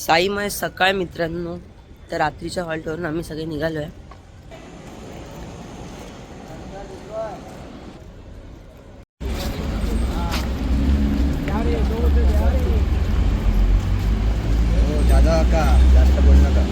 साई माय सकाळ मित्रांनो. तर रात्रीच्या हॉल्टवरून आम्ही सगळे निघालो आहे. जास्त बोल नका.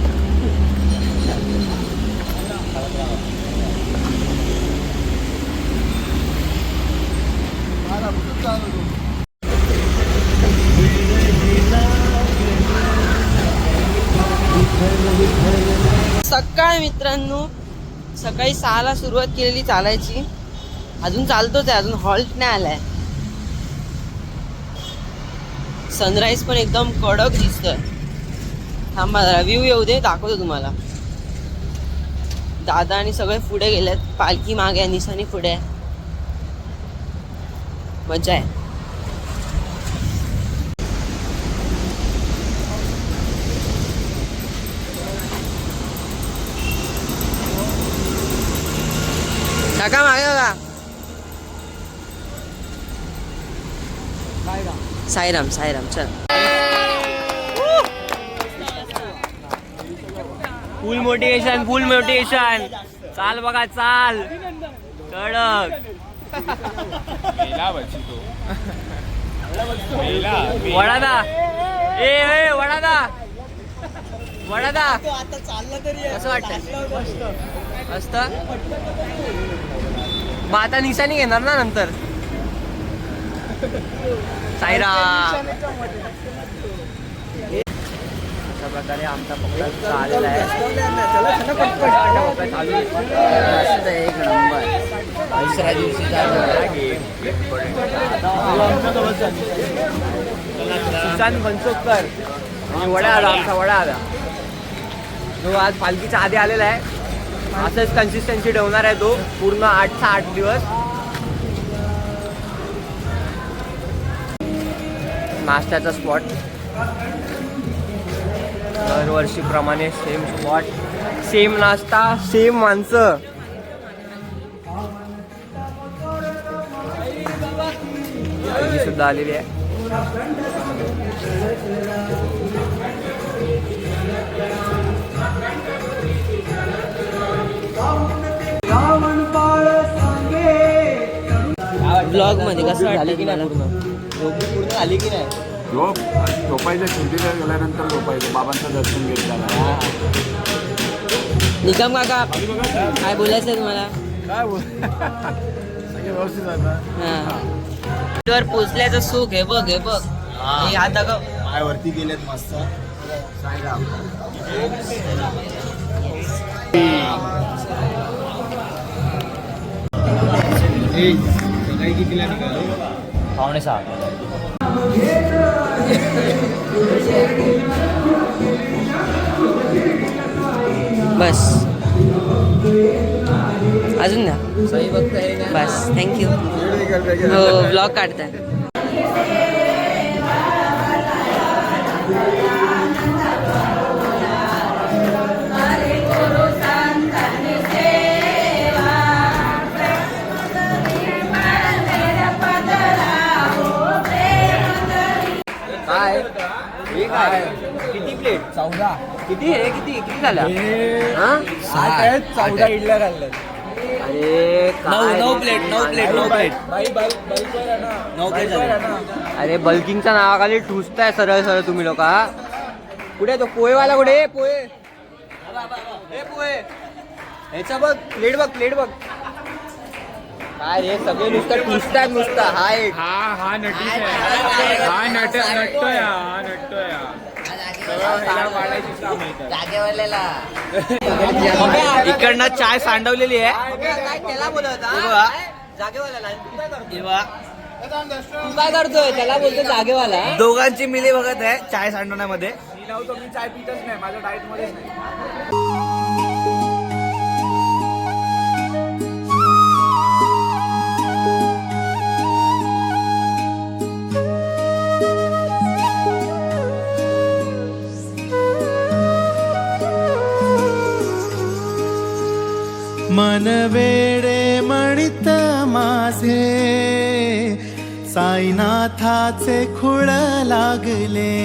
सकाळ मित्रांनो, सकाळी 6ला सुरुवात केलेली चालायची. अजून चालतोच आहे, अजून हॉल्ट नाही आलाय. सनराईज पण एकदम कडक दिसतोय. थांबा जरा व्ह्यू येऊ दे, दाखवतो तुम्हाला. दादा आणि सगळे पुढे गेलेत. पालखी मागे आहे, निशाणी पुढे आहे. मजा आहे. काका मागे बघा. साईराम साईराम. चल फुल मोटिवेशन. चाल बघा, चाल कडक. वडादा ए वडादा आता चाललं तरी कसं वाटतंय? मस्त. मग आता निशाणी घेणार ना नंतर. साईराम. अशा प्रकारे आमचा पकडा चाललेला आहे. एक नंबर. दुसऱ्या दिवशी सुशांत बनसोडकर आणि वडा आला, आमचा वडा आला. तो आज पालखीच्या आधी आलेला आहे. असंच कन्सिस्टन्सी ठेवणार आहे तो पूर्ण 8 दिवस. नाश्त्याचा स्पॉट दरवर्षीप्रमाणे सेम स्पॉट, सेम नाश्ता, सेम माणसं. सुद्धा आलेली आहे. ब्लॉग मध्ये कसं वाटलं की नाही? पूर्ण आली की नाही? झोपायचं, शिर्डीला गेल्यानंतर झोपायचं. बाबांचं दर्शन घेतलं. निकम काका काय बोलायचं आहे तुम्हाला? काय बोल सगळे व्यवस्थित आता वर पोचल्याचं सुख हे बघ, हे बघ. हे आता का पायवरती गेलेत मस्त. साईराम. सकाळी कितीला निघालो? 5:45. बस अजून ना सही बघताय का? बस. थँक्यू. हो ब्लॉग काढताय. काय हे काय? किती प्लेट? 14. किती हे? किती झाल्या? हा? 14 इडल्या खाल्ल्या. अरे नऊ प्लेट. अरे बल्किंगच्या नावाखाली ठुसताय सरळ तुम्ही लोक. कुठे तो पोहेवाला? कुठे पोहे? पोहे ह्याचा बघ, प्लेट बघ. काय रे, सगळे नुसतं ठुसतायत नुसतं. हा एक हा नटीस आहे. हा नटतोय. इकडनं चाय सांडवलेली आहे. त्याला बोलवता जागेवाला. तू काय करतोय? त्याला बोलतो जागेवाला. दोघांची मिली बघत आहे चाय सांडवण्यामध्ये. मी चाय पितच नाही, माझ्या डाएट मध्येच नाही. मन वेडे म्हणित माझे साईनाथाचे खुळ लागले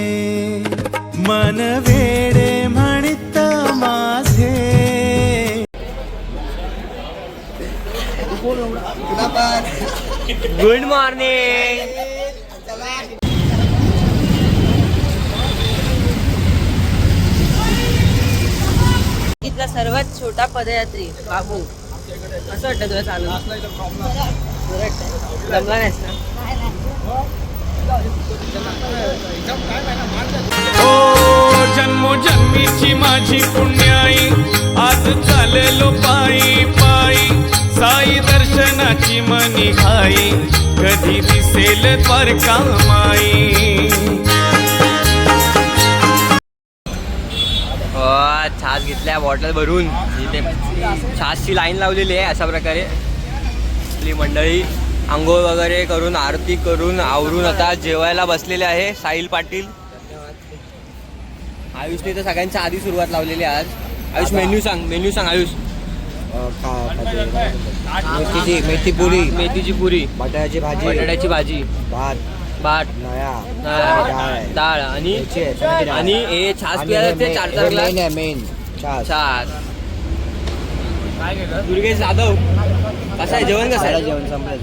मन वेडे म्हणित माझे. Good morning. इथला सर्वात छोटा पदयात्री बाबू. असं वाटतं तुला चालू जमला नाहीस ना. ओ जन्मोजन्मीची माझी पुण्याई आज चाललो पायी पायी साई दर्शनाची मनी घाई कधी दिसेल द्वारका माई. छास घेतल्या बॉटल भरून. इथे छासची लाईन लावलेली आहे. अशा प्रकारे आपली मंडळी आंघोळ वगैरे करून आरती करून आवरून आता जेवायला बसलेले आहे. साहिल पाटील, आयुषने तर सगळ्यांच्या आधी सुरुवात लावलेली आहे आज. आयुष मेन्यू सांग आयुष. मेथी पुरी, मेथीची पुरी, बटाट्याची भाजी, भात, भात, डाळ आणि हे छास पियाला ते 4-4 ग्लास मेन छास. दुर्गेश जाधव कसं आहे जेवण? कसं आहे जेवण संपलं.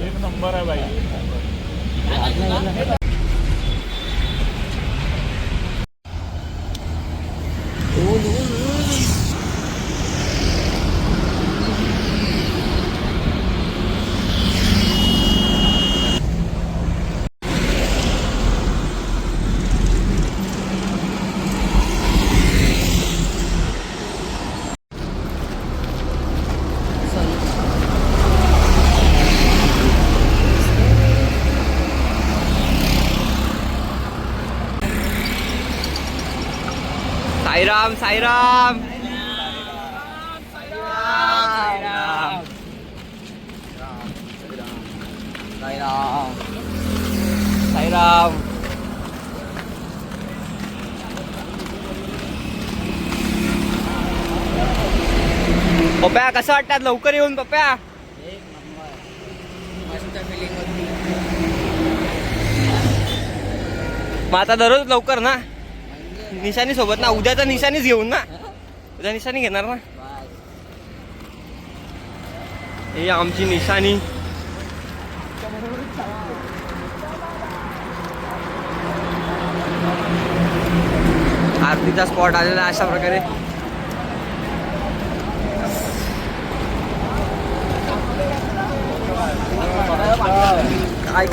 साईराम साईराम साईराम. पप्प्या कसं वाटतात? लवकर येऊन पप्प्या. मग आता दररोज लवकर ना. निशाणी सोबत ना. उद्या तर निशाणीच घेऊन ना. उद्या निशाणी घेणार ना. ही आमची निशाणी. आरतीचा स्पॉट आलेला अशा प्रकारे.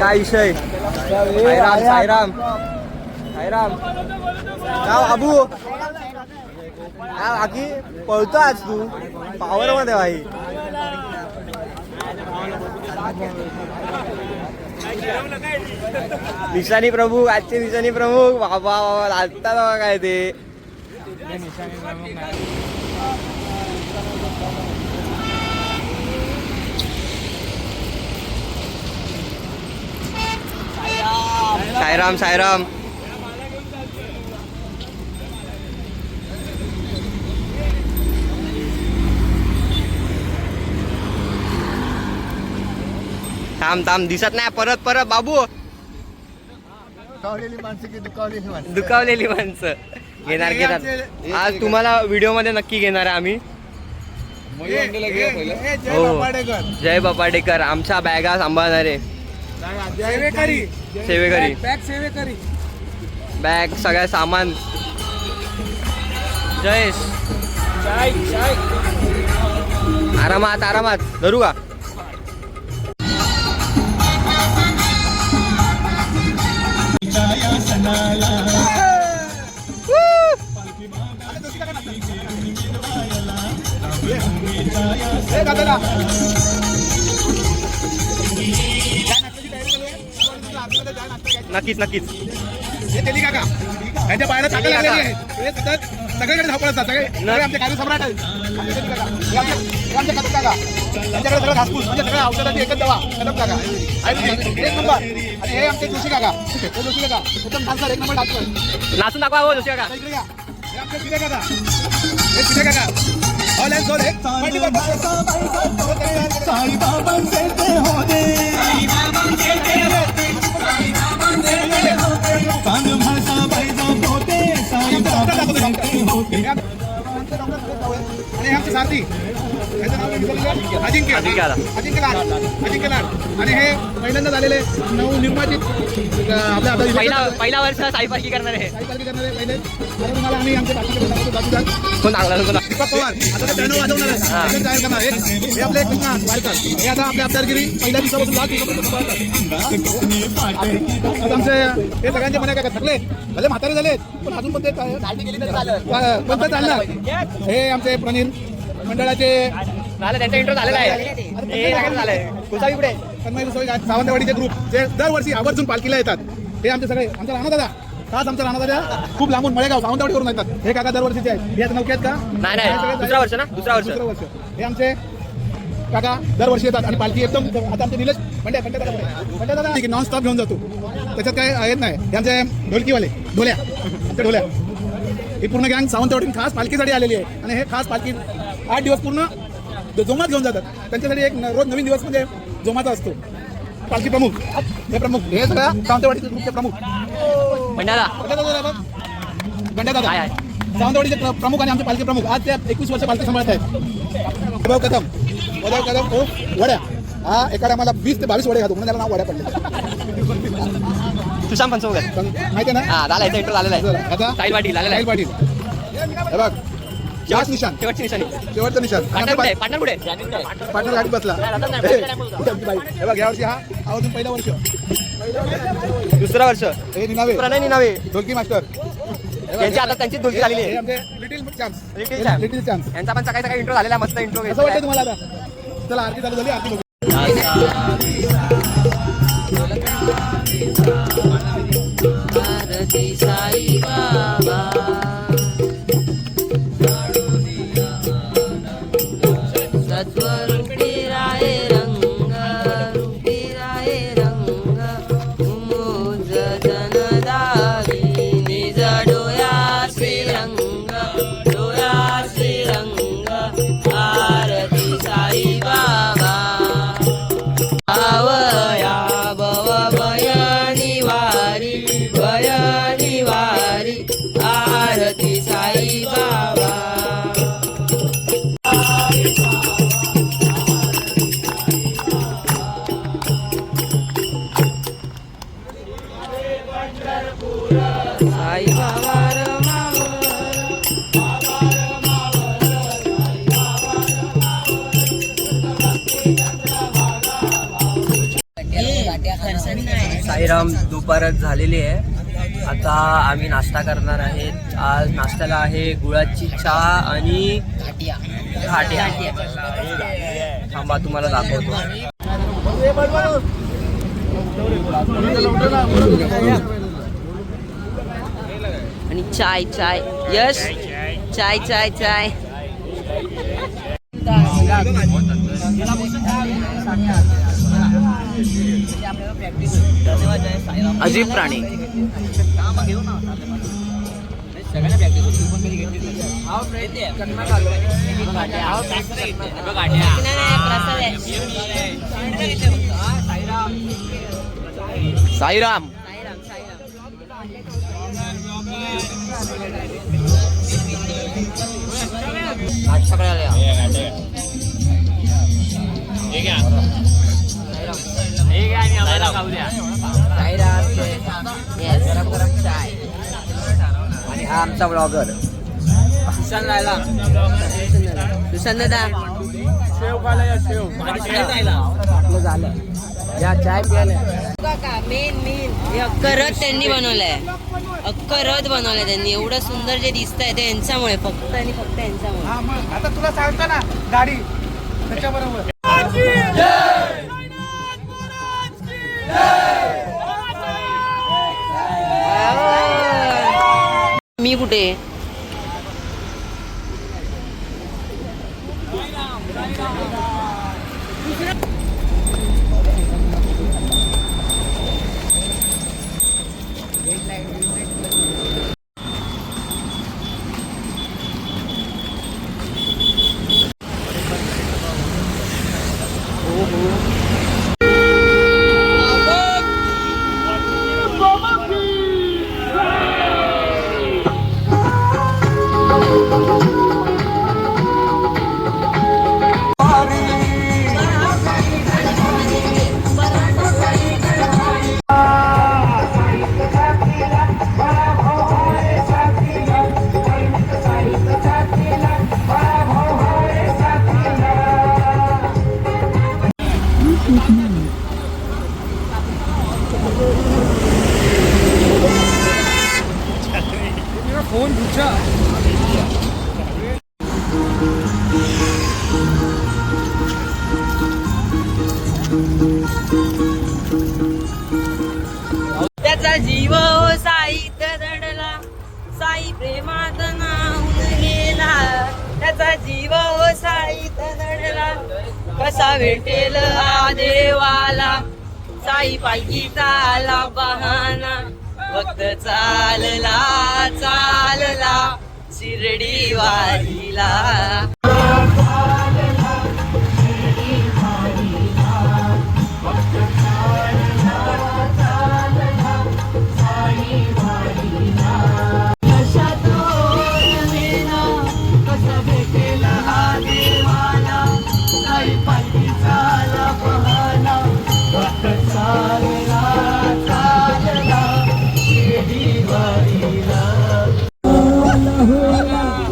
काय विषय? साईराम साईराम साईराम. अबू बाकी पळतो आज तू पॉवर मध्ये भाई. निशाणी प्रमुख आजचे निशाणी प्रमुख. बाबा बाबा लागतात बाबा काय ते. साईराम साईराम. थांब दिसत नाही. परत बाबू. दुखावलेली माणसं घेणार. आज तुम्हाला व्हिडिओ मध्ये नक्की घेणार आहे आम्ही. हो जय बापाडेकर आमच्या बॅगा सांभाळणारे सेवेकरी. बॅग सगळ्या सामान. जयेश आरामात धरू का? नक्कीच. यांच्या बाहेर सगळीकडे धावपळ असतात. सगळे आमचे कार्यसम्राट आहेत. आमचे कदम काका त्यांच्याकडे सगळं घासपूस म्हणजे सगळ्या औषधाची एकच दवा कदम काका एक नंबर. आणि हे आमचे जोशी काका एकदम डान्सर एक नंबर डान्सर. नाचून दाखवा हो जोशी काका. हे आमचे शिरे काका हे शिरे काका. माती याचं नाव काय विसरलो? अजिंक्य अजिंक्य लाड आणि हे पहिल्यांदा झालेले नवनिर्माचित पहिला वर्ष साईपालकी करणार आहे. साईपालकी करणारे पहिले आता तुम्हाला आम्ही आमच्या बाकीचे दाखवतो. दीपक पवार आता ते बॅनर वाजवणार आहे. त्याचं जाहीर करणार आहे. हे आपले कृष्णा वारकर हे आता आपल्या अब्दारगिरी पहिल्या दिवसापासून 10 दिवसापासून आता आमचे हे सगळ्यांचे मने काय थकले भले म्हातारे झाले पण अजून पण ते पण ते चालणार. हे आमचे प्रणील मंडळाचे त्यांचा इंट्रो झालेला आहे. तन्मय गोसावी सावंतवाडीचे ग्रुप जे दरवर्षी आवर्जून पालखीला येतात. हे आमचे सगळे आमचा राणा दादा खास आमचा राणा दादा खूप लांबून मळेगाव सावंतवाडी करून येतात. हे काका दरवर्षीचे आहेत. हे आता नौके आहेत का? नाही दुसरा वर्ष ना दुसरा वर्ष. हे आमचे काका दरवर्षी येतात आणि पालखी एकदम आता आमचे निलेश म्हणते दादा नॉन स्टॉप घेऊन जातो त्याच्यात काय येत नाही. हे आमचे ढोलकीवाले ढोल्या ही पूर्ण गँग सावंतवाडी खास पालखीसाठी आलेली आहे आणि हे खास पालखी 8 दिवस पूर्ण जोमात घेऊन जातात. त्यांच्यासाठी एक रोज नवीन दिवस म्हणजे जोमाचा असतो. पालखी प्रमुख हे सगळ्या सावंतवाडीचे ग्रुपचे प्रमुख गंड्यादादा सावंतवाडीचे प्रमुख आणि आमचे पालखी प्रमुख आज ते 21 वर्ष पालखी सांभाळत आहेत. वैभव कदम वड्या हा एका टायमाला 20 ते 22 वडे खातो म्हणून त्याला नाव वड्या पडले. सुशांत पंचमुख माहिती आहे ना? झाला इंट्रो झालेला आहे. आता साहिल पाटील हे बघ शेवटचं निशाण पार्टनर गाडीत बसला. हे बघ यावर्षी हा आवर्जून पहिला वर्ष दुसरा वर्ष हे निनावे प्रणय निनावे ढोलकी मास्टर यांची आता त्यांची ढोलकी झालेली हे आहे. आमचे लिटिल चान्स यांचा पण सकाळी इंट्रो झालेला मस्त इंट्रो. कसं वाटतं तुम्हाला आता? चला आरती चालू झाली. आरती बघू. आरती साई बाबा सत्वरूपी राहे रंग मोज जनदारी निज डोयासी रंग आरती साई बाबा आवया भव भयनी वारी आरती साई बाबा. साई बाबा साईराम दुपारच झालेली आहे. आता आम्ही नाश्ता करणार आहेत. आज नाश्त्याला आहे गुळाची चहा आणि घाट्या. थांबा तुम्हाला दाखवतो. आणि चाय यश चाय अजीब प्राणी साईराम आणि हा आमचा ब्लॉगर सुशांत दादा आपलं झालं. या चाय प्यायला काका मेन हे अख्खं रथ त्यांनी बनवलंय. त्यांनी एवढं सुंदर जे दिसत आहे ते यांच्यामुळे फक्त यांच्यामुळे. आता तुला सांगतो ना गाडी त्याच्याबरोबर मी कुठे त्याचा जीव साईत दडला, साई प्रेमात नाहून गेला. त्याचा जीव साईत दडला, कसा भेटेल हा देवाला. साई पालखीचा आला बहाना, भक्त चालला चालला शिर्डी वारीला.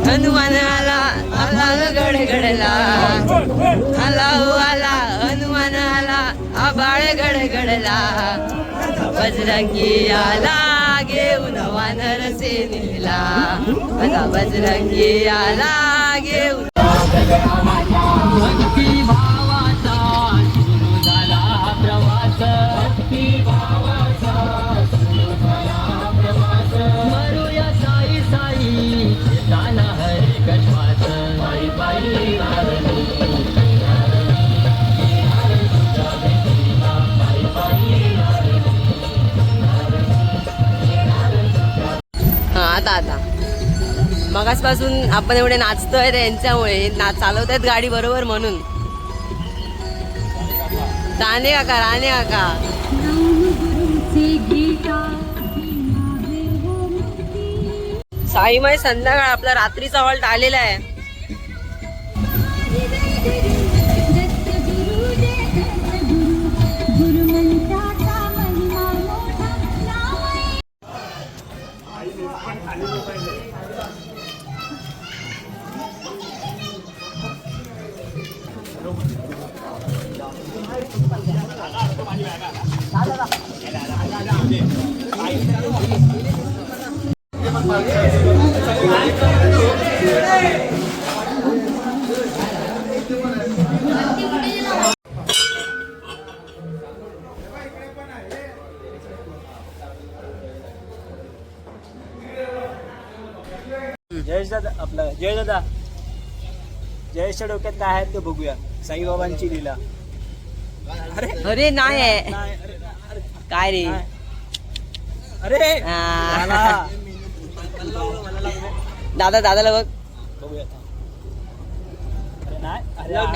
हनुमान आला आला गडगडला, आला हो आला हनुमान आला आबाळ गडगडला. बजरंगी आला घेऊन वानर सेनेला, आता बजरंगी आला घेऊन. भक्ती भावाचा सुरू झाला प्रवास, भक्ती भावाचा सुरू झाला प्रवास. मरुया साई साई जाना हरी कश्वास, पायी पायी नारळी. हा आता मगासपासून आपण एवढे नाचतोय त्यांच्यामुळे चालवतायत गाडी बरोबर म्हणून. राणे काका साईमाई संध्याकाळ आपला रात्रीचा हॉल्ट आलेला आहे. जयेश दादा आपला जय दादा, जयेशच्या डोक्यात काय आहे ते बघूया. साईबाबांची लीला. अरे नाही आहे काय रे. अरे हा. दादाला बघ. बघूया. अरे नाही,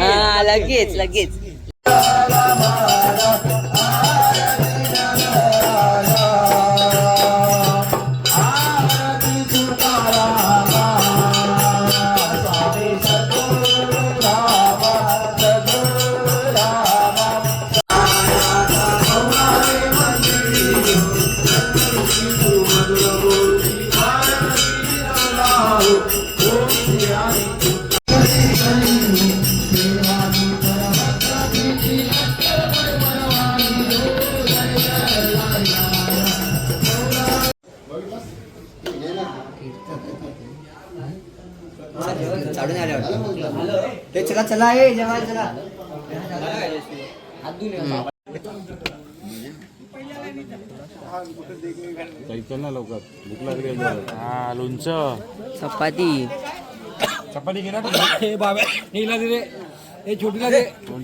हा लगेच. चाडून आले वाटतं. ते चला चला ए जेवायला चला. हा लोणचं चपाती चपाती घे ना तू.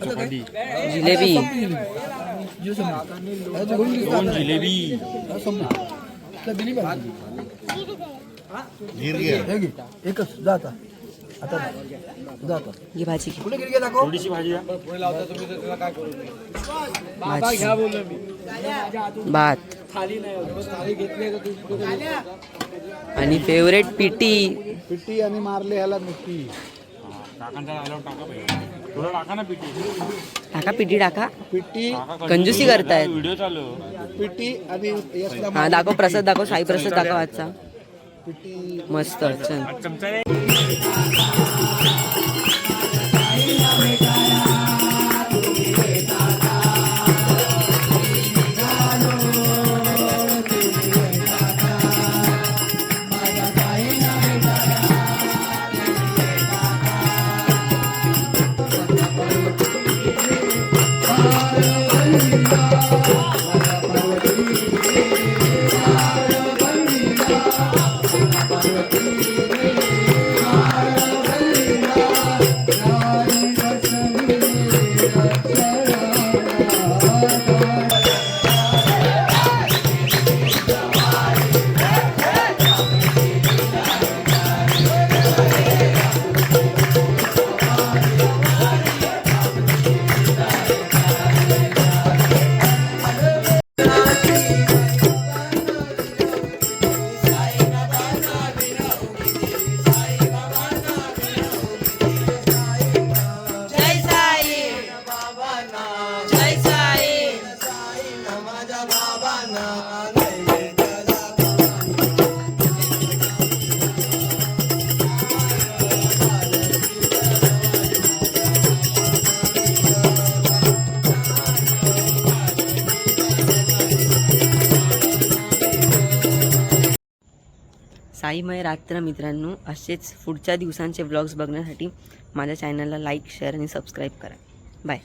चपाती जिलेबी दोन जिलेबी. एकच जाता आता ही भाजी घे. थोडीशी भाजी द्या. भात आणि फेवरेट पिटी आणि मारले ह्याला मिठी. काकांचा आल्यावर टाका पाहिजे. थोडं टाका ना पिठी. पिटी टाका. पिठी कंजूसी करतायत. व्हिडिओ चालू. पिठी आणि हा दाखव प्रसाद दाखव. साई प्रसाद दाखव आजचा. पिठी मस्त चल. चमचा रे. साईमय रात्र मित्रांनो, असेच पुढच्या दिवसांचे व्लॉग्स बघण्यासाठी माझ्या चॅनलला लाईक, शेअर आणि सबस्क्राईब करा. बाय.